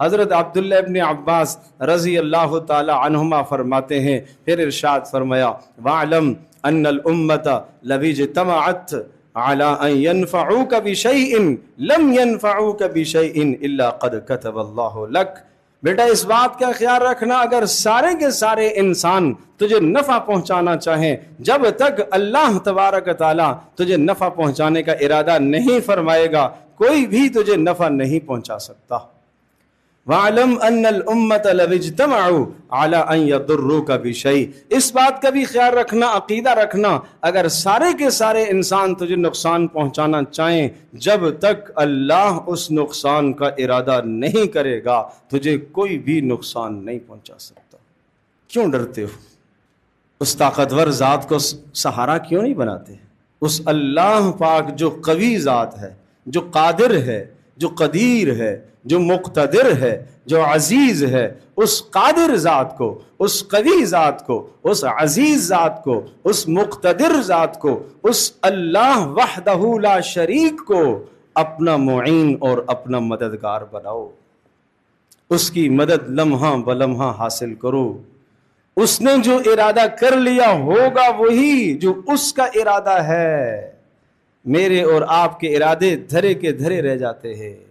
حضرت عبداللہ ابن عباس رضی اللہ تعالی عنہما فرماتے ہیں، پھر ارشاد فرمایا وَاعْلَمْ أَنَّ الْأُمَّةَ لَوِ اجْتَمَعَتْ عَلَىٰ أَن يَنْفَعُوكَ بِشَيْءٍ لَمْ يَنْفَعُوكَ بِشَيْءٍ إِلَّا قَدْ كَتَبَ اللَّهُ لَكَ۔ بیٹا اس بات کا خیال رکھنا، اگر سارے کے سارے انسان تجھے نفع پہنچانا چاہیں، جب تک اللہ تبارک تعالیٰ تجھے نفع پہنچانے کا ارادہ نہیں فرمائے گا، کوئی بھی تجھے نفع نہیں پہنچا سکتا۔ وَاعْلَمْ أَنَّ الْأُمَّةَ لَوِ اجْتَمَعُوا عَلَىٰ أَن يَضُرُّوكَ بِشَيْءٍ، اس بات کا بھی خیال رکھنا، عقیدہ رکھنا، اگر سارے کے سارے انسان تجھے نقصان پہنچانا چاہیں، جب تک اللہ اس نقصان کا ارادہ نہیں کرے گا تجھے کوئی بھی نقصان نہیں پہنچا سکتا۔ کیوں ڈرتے ہو؟ اس طاقتور ذات کو سہارا کیوں نہیں بناتے؟ اس اللہ پاک جو قوی ذات ہے، جو قادر ہے، جو قدیر ہے، جو مقتدر ہے، جو عزیز ہے، اس قادر ذات کو، اس قوی ذات کو، اس عزیز ذات کو، اس مقتدر ذات کو، اس اللہ وحدہ لا شریک کو اپنا معین اور اپنا مددگار بناؤ، اس کی مدد لمحہ بلمحہ حاصل کرو۔ اس نے جو ارادہ کر لیا ہوگا وہی جو اس کا ارادہ ہے۔ میرے اور آپ کے ارادے دھرے کے دھرے رہ جاتے ہیں۔